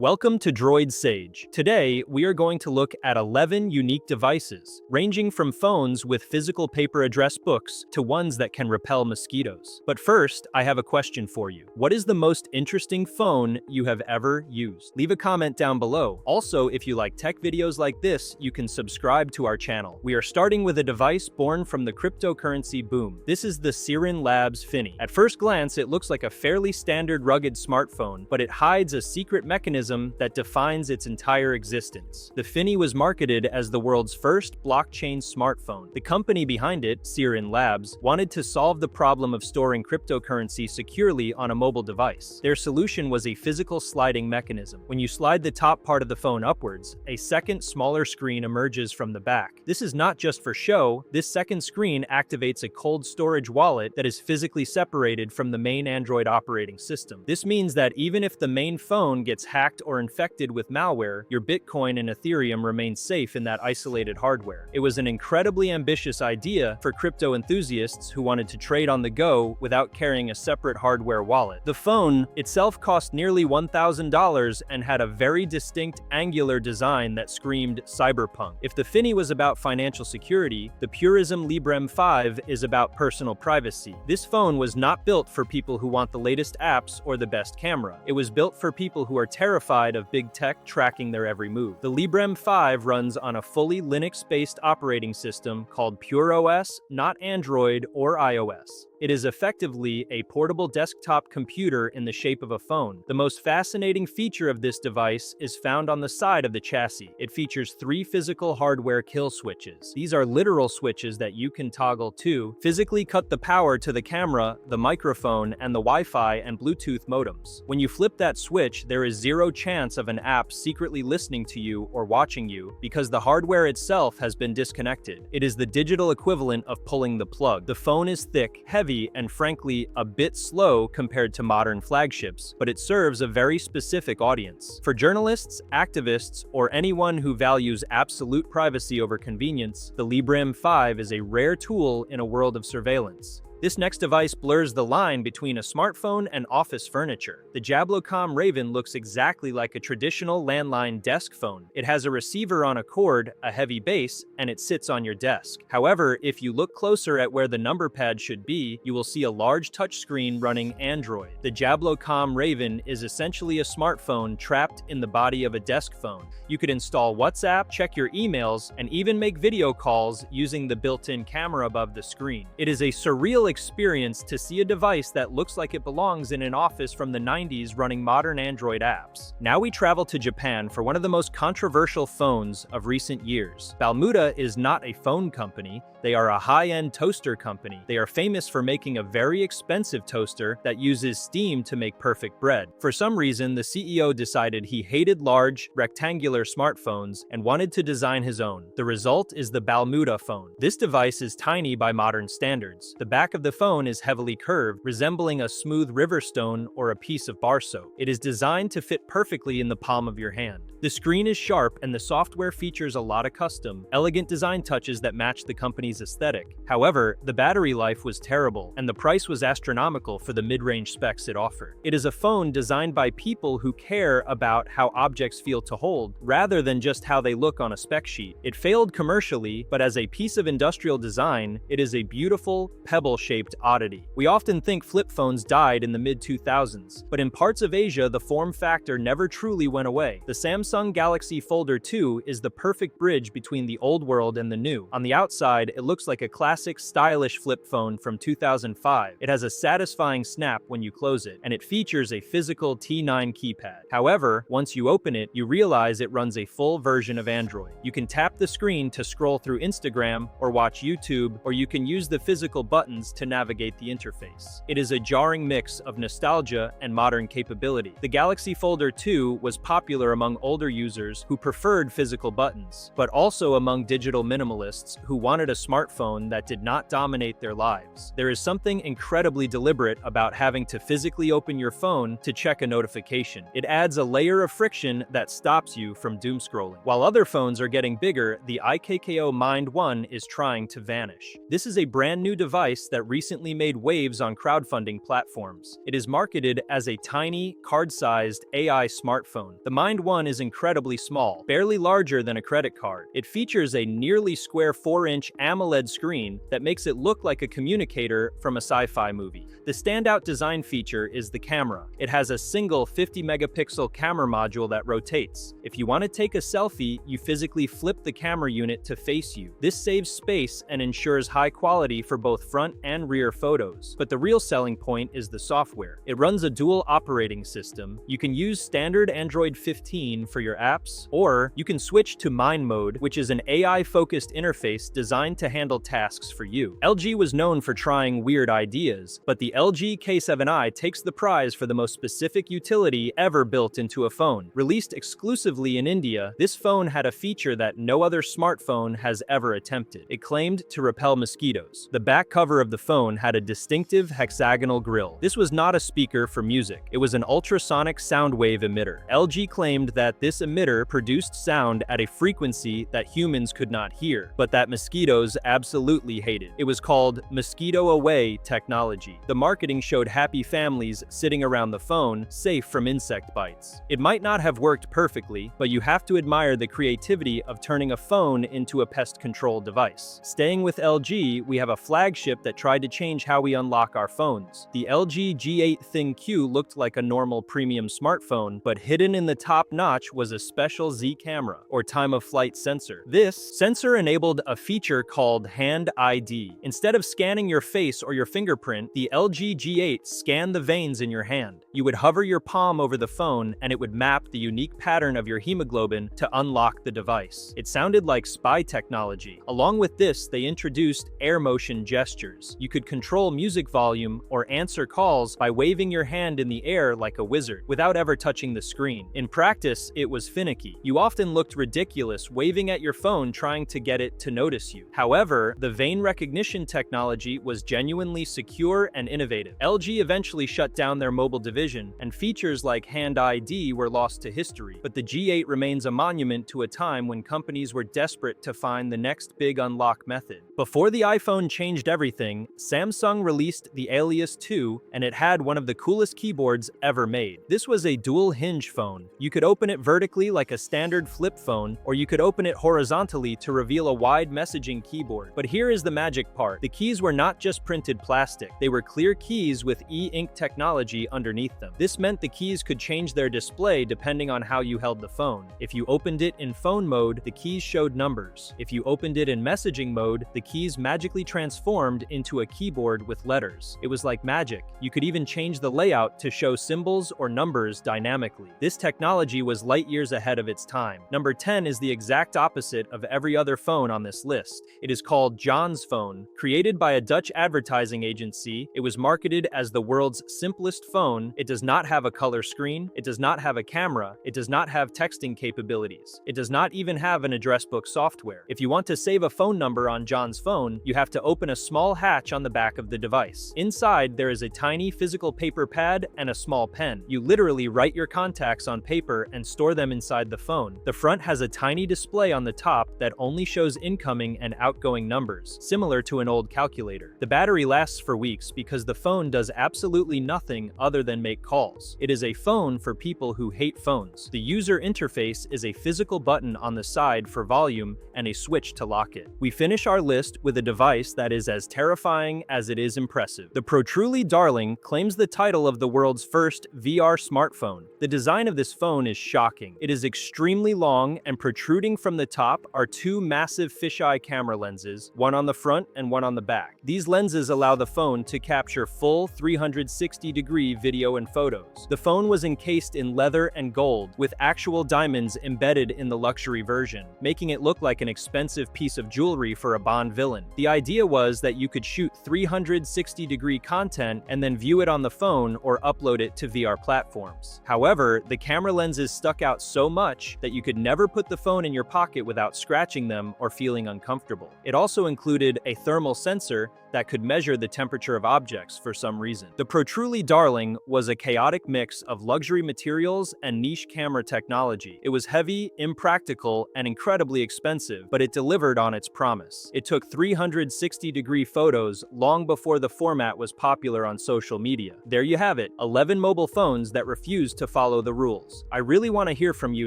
Welcome to Droid Sage. Today, we are going to look at 11 unique devices, ranging from phones with physical paper address books to ones that can repel mosquitoes. But first, I have a question for you. What is the most interesting phone you have ever used? Leave a comment down below. Also, if you like tech videos like this, you can subscribe to our channel. We are starting with a device born from the cryptocurrency boom. This is the Sirin Labs Finney. At first glance, it looks like a fairly standard rugged smartphone, but it hides a secret mechanism that defines its entire existence. The Finney was marketed as the world's first blockchain smartphone. The company behind it, Sirin Labs, wanted to solve the problem of storing cryptocurrency securely on a mobile device. Their solution was a physical sliding mechanism. When you slide the top part of the phone upwards, a second, smaller screen emerges from the back. This is not just for show. This second screen activates a cold storage wallet that is physically separated from the main Android operating system. This means that even if the main phone gets hacked or infected with malware, your Bitcoin and Ethereum remain safe in that isolated hardware. It was an incredibly ambitious idea for crypto enthusiasts who wanted to trade on the go without carrying a separate hardware wallet. The phone itself cost nearly $1,000 and had a very distinct angular design that screamed cyberpunk. If the Finney was about financial security, the Purism Librem 5 is about personal privacy. This phone was not built for people who want the latest apps or the best camera. It was built for people who are terrified of big tech tracking their every move. The Librem 5 runs on a fully Linux-based operating system called PureOS, not Android or iOS. It is effectively a portable desktop computer in the shape of a phone. The most fascinating feature of this device is found on the side of the chassis. It features 3 physical hardware kill switches. These are literal switches that you can toggle to physically cut the power to the camera, the microphone, and the Wi-Fi and Bluetooth modems. When you flip that switch, there is zero chance of an app secretly listening to you or watching you because the hardware itself has been disconnected. It is the digital equivalent of pulling the plug. The phone is thick, heavy, and frankly a bit slow compared to modern flagships, but it serves a very specific audience. For journalists, activists, or anyone who values absolute privacy over convenience, the Librem 5 is a rare tool in a world of surveillance. This next device blurs the line between a smartphone and office furniture. The Jablocom Raven looks exactly like a traditional landline desk phone. It has a receiver on a cord, a heavy base, and it sits on your desk. However, if you look closer at where the number pad should be, you will see a large touchscreen running Android. The Jablocom Raven is essentially a smartphone trapped in the body of a desk phone. You could install WhatsApp, check your emails, and even make video calls using the built-in camera above the screen. It is a surreal experience to see a device that looks like it belongs in an office from the 90s running modern Android apps. Now we travel to Japan for one of the most controversial phones of recent years. Balmuda is not a phone company. They are a high-end toaster company. They are famous for making a very expensive toaster that uses steam to make perfect bread. For some reason, the CEO decided he hated large, rectangular smartphones and wanted to design his own. The result is the Balmuda Phone. This device is tiny by modern standards. The back of the phone is heavily curved, resembling a smooth river stone or a piece of bar soap. It is designed to fit perfectly in the palm of your hand. The screen is sharp and the software features a lot of custom, elegant design touches that match the company's aesthetic. However, the battery life was terrible, and the price was astronomical for the mid-range specs it offered. It is a phone designed by people who care about how objects feel to hold, rather than just how they look on a spec sheet. It failed commercially, but as a piece of industrial design, it is a beautiful, pebble-shaped oddity. We often think flip phones died in the mid-2000s, but in parts of Asia, the form factor never truly went away. The Samsung Galaxy Folder 2 is the perfect bridge between the old world and the new. On the outside, it looks like a classic, stylish flip phone from 2005. It has a satisfying snap when you close it, and it features a physical T9 keypad. However, once you open it, you realize it runs a full version of Android. You can tap the screen to scroll through Instagram or watch YouTube, or you can use the physical buttons to navigate the interface. It is a jarring mix of nostalgia and modern capability. The Galaxy Folder 2 was popular among older older users who preferred physical buttons, but also among digital minimalists who wanted a smartphone that did not dominate their lives. There is something incredibly deliberate about having to physically open your phone to check a notification. It adds a layer of friction that stops you from doom scrolling. While other phones are getting bigger, the IKKO Mindone is trying to vanish. This is a brand new device that recently made waves on crowdfunding platforms. It is marketed as a tiny, card-sized AI smartphone. The Mindone is incredibly small, barely larger than a credit card. It features a nearly square 4-inch AMOLED screen that makes it look like a communicator from a sci-fi movie. The standout design feature is the camera. It has a single 50-megapixel camera module that rotates. If you want to take a selfie, you physically flip the camera unit to face you. This saves space and ensures high quality for both front and rear photos. But the real selling point is the software. It runs a dual operating system. You can use standard Android 15 for your apps, or you can switch to Mind Mode, which is an AI-focused interface designed to handle tasks for you. LG was known for trying weird ideas, but the LG K7i takes the prize for the most specific utility ever built into a phone. Released exclusively in India, this phone had a feature that no other smartphone has ever attempted. It claimed to repel mosquitoes. The back cover of the phone had a distinctive hexagonal grille. This was not a speaker for music. It was an ultrasonic sound wave emitter. LG claimed that this emitter produced sound at a frequency that humans could not hear, but that mosquitoes absolutely hated. It was called Mosquito Away technology. The marketing showed happy families sitting around the phone, safe from insect bites. It might not have worked perfectly, but you have to admire the creativity of turning a phone into a pest control device. Staying with LG, we have a flagship that tried to change how we unlock our phones. The LG G8 ThinQ looked like a normal premium smartphone, but hidden in the top notch was a special Z camera, or time-of-flight sensor. This sensor enabled a feature called Hand ID. Instead of scanning your face or your fingerprint, the LG G8 scanned the veins in your hand. You would hover your palm over the phone, and it would map the unique pattern of your hemoglobin to unlock the device. It sounded like spy technology. Along with this, they introduced air motion gestures. You could control music volume or answer calls by waving your hand in the air like a wizard, without ever touching the screen. In practice, it was finicky. You often looked ridiculous waving at your phone trying to get it to notice you. However, the vein recognition technology was genuinely secure and innovative. LG eventually shut down their mobile division, and features like Hand ID were lost to history. But the G8 remains a monument to a time when companies were desperate to find the next big unlock method. Before the iPhone changed everything, Samsung released the Alias 2, and it had one of the coolest keyboards ever made. This was a dual hinge phone. You could open it vertically like a standard flip phone, or you could open it horizontally to reveal a wide messaging keyboard. But here is the magic part. The keys were not just printed plastic. They were clear keys with e-ink technology underneath them. This meant the keys could change their display depending on how you held the phone. If you opened it in phone mode, the keys showed numbers. If you opened it in messaging mode, the keys magically transformed into a keyboard with letters. It was like magic. You could even change the layout to show symbols or numbers dynamically. This technology was light years ahead of its time. Number 10 is the exact opposite of every other phone on this list. It is called John's phone. Created by a Dutch advertising agency, it was marketed as the world's simplest phone. It does not have a color screen. It does not have a camera. It does not have texting capabilities. It does not even have an address book software. If you want to save a phone number on John's phone, you have to open a small hatch on the back of the device. Inside, there is a tiny physical paper pad and a small pen. You literally write your contacts on paper and store them inside the phone. The front has a tiny display on the top that only shows incoming and outgoing numbers, similar to an old calculator. The battery lasts for weeks because the phone does absolutely nothing other than make calls. It is a phone for people who hate phones. The user interface is a physical button on the side for volume and a switch to lock it. We finish our list with a device that is as terrifying as it is impressive. The Protruly Darling claims the title of the world's first VR smartphone. The design of this phone is shocking. It is extremely long, and protruding from the top are two massive fisheye camera lenses, one on the front and one on the back. These lenses allow the phone to capture full 360-degree video and photos. The phone was encased in leather and gold, with actual diamonds embedded in the luxury version, making it look like an expensive piece of jewelry for a Bond villain. The idea was that you could shoot 360-degree content and then view it on the phone or upload it to VR platforms. However, the camera lenses stuck out out so much that you could never put the phone in your pocket without scratching them or feeling uncomfortable. It also included a thermal sensor that could measure the temperature of objects for some reason. The Protruly Darling was a chaotic mix of luxury materials and niche camera technology. It was heavy, impractical, and incredibly expensive, but it delivered on its promise. It took 360-degree photos long before the format was popular on social media. There you have it, 11 mobile phones that refused to follow the rules. I really want to hear from you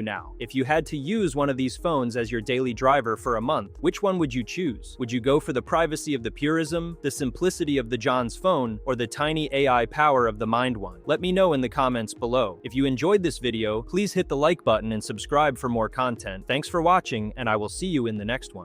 now. If you had to use one of these phones as your daily driver for a month, which one would you choose? Would you go for the privacy of the Purism, the simplicity of the John's phone, or the tiny AI power of the Mindone? Let me know in the comments below. If you enjoyed this video, please hit the like button and subscribe for more content. Thanks for watching, and I will see you in the next one.